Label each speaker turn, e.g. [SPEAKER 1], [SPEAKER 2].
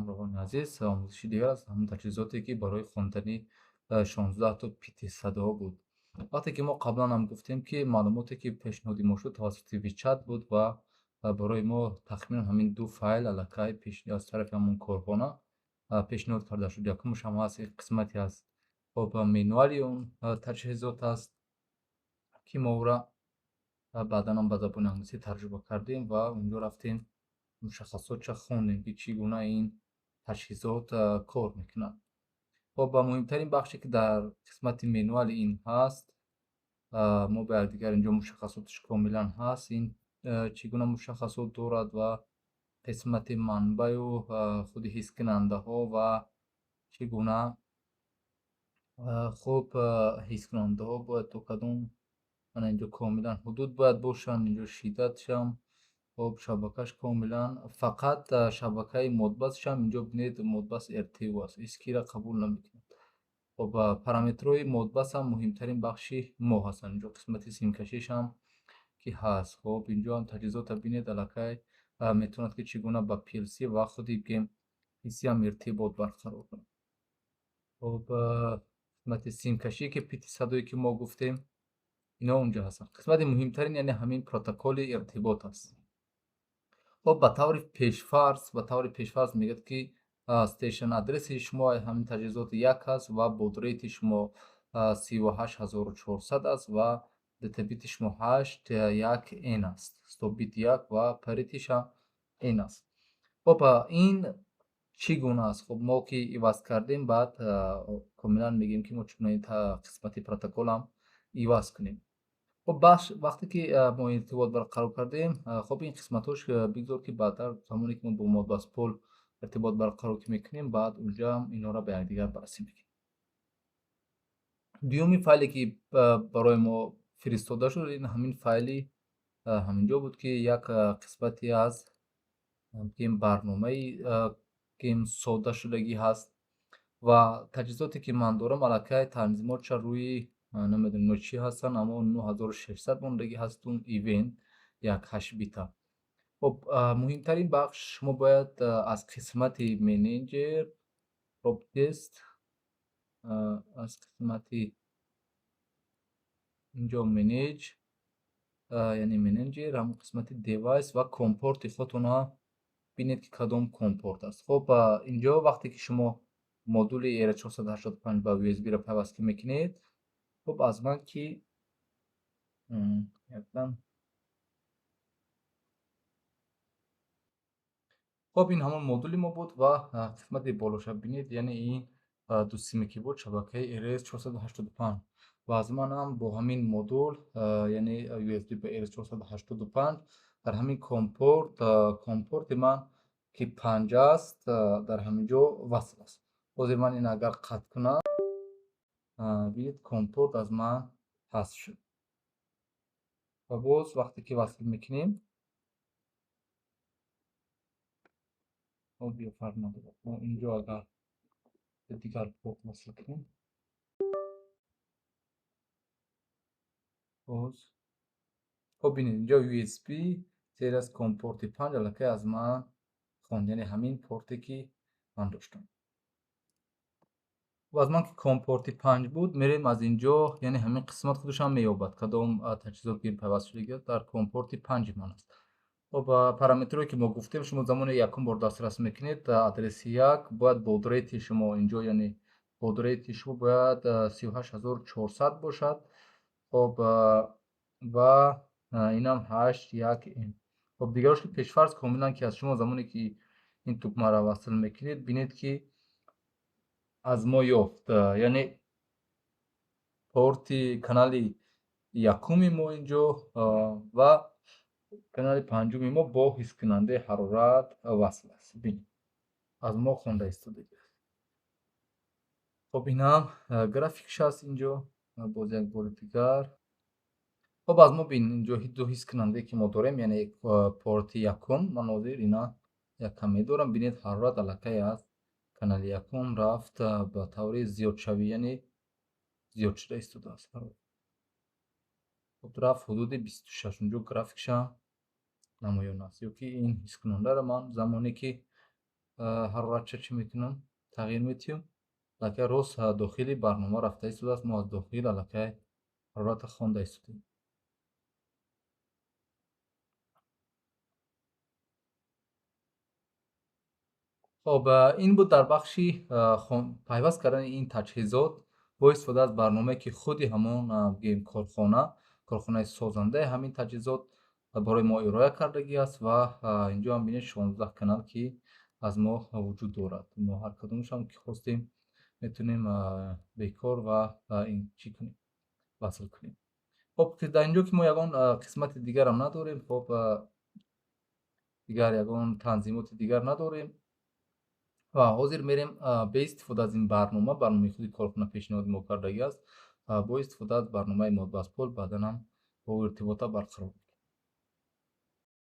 [SPEAKER 1] ҳамроҳони азиз, омӯзиши дигар аз ҳамон таҷҳизоте ки барои хондани 16 то питисадаҳо буд. Вақте ки мо қаблан ҳам гуфтем, ки маълумоте ки пешниҳоди мо шуд тавассути WeChat буд ва барои мо тахминан ҳамин ду файл аллакай аз тарафи ҳамон корхона пешниҳод карда шуд. Якумаш ҳам ҳаст, қисмате аз менуали он таҷҳизот аст, ки мо ура баъдан ҳам ба забони англисӣ тарҷума кардем ва онҷо рафтем мушаххасотша хондем, ки чӣ гуна ин таҷҳизот кор мекунад. Хоб муҳимтарин бахше ки дар қисмати менуали ин ҳаст, мо ба якдигар инҷо мушаххасоташ комилан ҳаст, ин чӣ гуна мушаххасот дорад ва қисмати манбаъу худи ҳискунандаҳо ва чӣ гуна хуб ҳискунандаҳо бояд то кадом мана инҷо комилан ҳудуд бояд бошанд, инҷо шиддатшам хоб шабакаш комилан фақат шабакаи модбасшам инҷо бинед модбас RTU аст, искира қабул намекунад. Хоб параметрҳои модбасам муҳимтарин бахши мо ҳастанд. Инҷо қисмати симкашишам ки ҳаст. Хоб инҷо ҳам таҷҳизота бинед аллакай метавонад ки чӣ гуна ба PLC ва худи гейм-PC-ам иртибот барқарор кунад. Хоб қисмати симкашие ки пятисадое ки мо гуфтем, ино онҷо ҳастанд. Қисмати муҳимтарин яъне ҳамин протоколи иртибот аст. хоб ба таври пешфарз мегӯяд, ки стейшн адреси шумо ҳамин таҷҳизоти як аст ва бодрети шумо 38400 аст ва дтбити шумо 81 аст, стобит 1 ва паритишам ин аст. хоб ин чӣ гуна аст? Хоб мо ки иваз кардем, баъд комилан мегӯем, ки мо чӣ гуна ин қисмати протоколам иваз кунем. хоб вақте ки мо иртибот барқарор кардем, хоб ин қисматҳош бигзор, ки баъдтар замоне ки мо бо модбаспол иртибот барқарор мекунем, баъд онҷоам инҳоро ба якдигар баррасӣ мекунем. дуюмин файле ки барои мо фиристода шуд, ин ҳамин файли ҳаминҷо буд, ки як қисмате аз барномаи соддашудагӣ ҳаст ва таҷҳизоте ки ман дорам аллакай танзимотша рӯи намедонам ино чӣ ҳастанд, аммо 9600 мондагӣ ҳастун ивент як 8 бита. хоб муҳимтарин бахш мо бояд аз қисмати менеҷер робтест, аз қисмати инҷо менеҷ яъне менеҷер ҳамон қисмати девайс ва компорти худтона бинед, ки кадом компорт аст. хоб инҷо вақте ки шумо модули ERA485 ба USB-ро пайвастӣ мекунед, хоб аз ман ки хоб ин ҳамон модули мо буд ва қисмати болоша бинед, яъне ин дусиме ки буд шабакаи ERA485 ва аз манам бо ҳамин модул яъне USB ба ERA485 дар ҳамин компорти ман ки 5 аст дар ҳаминҷо васл аст. ҳозир ман ин агар қатъ кунам, бинед компорт аз ман ҳазф шуд. ва боз вақте ки васл мекунем, инҷо агар дигар порт васл кунем, боз хоб бинед инҷо USB зер аз компорти 5 аллакай аз ман хонд, яъне ҳамин порте ки ман доштам. аз ман ки компорти 5 буд, мерем аз инҷо, яъне ҳамин қисмат худашам меёбад кадом таҷҳизот ки пайваст шудагӣ дар компорти 5 ман аст. хоб параметрҳое ки мо гуфтем, шумо замоне якум бор дастрас мекунед, адреси 1 бояд бодрети шумо инҷо, яъне бодрети шумо бояд 38400 бошад. хоб ва инам 81. хоб дигарош ки пешфарз комилан ки аз шумо замоне ки ин тугмаро васл мекунед, бинед ки аз мо ёфт, яъне порти канали якуми мо инҷо ва канали панҷуми мо бо ҳискунандаи ҳарорат васл аст. бинед аз мо хонда истодагӣ аст. хоб инам графикш аст инҷо, боз як бори дигар. хоб аз мо бин инҷо ду ҳискунандае ки мо дорем, яъне порти якум, ман ҳозир ина якам медорам, бинед ҳарорат аллакай аз канали якум рафт ба таври зиёдшавӣ, яъне зиёд шуда истодааст. хоб рафт ҳудуди 26. Онҷо графикшам намоён аст, ё ки ин ҳискунандаро ман замоне ки ҳароратча чӣ мекунам? Тағйир медиҳем. Аллакай рост дохили барнома рафта истодааст. Мо аз дохил аллакай ҳарората хонда истодем. хоб ин буд дар бахши пайваст кардани ин таҷҳизот бо истифода аз барномае ки худи ҳамон бигӯем корхонаи созандаи ҳамин таҷҳизот барои мо ироя кардагӣ аст ва инҷо ҳам бинед 16 канал ки аз мо вуҷуд дорад. Мо ҳар кадомашам ки хостем метавонем бекор ва ин чӣ кунем, васл кунем. хоб дар инҷо ки мо ягон қисмати дигарам надорем, хоб дигар ягон танзимоти дигар надорем ва ҳозир мерем бе истифода аз ин барномаи худи корхона пешниҳоди мо кардагӣ аст. Бо истифода аз барномаи Модбаспол баъданам бо ӯ иртибота барқарор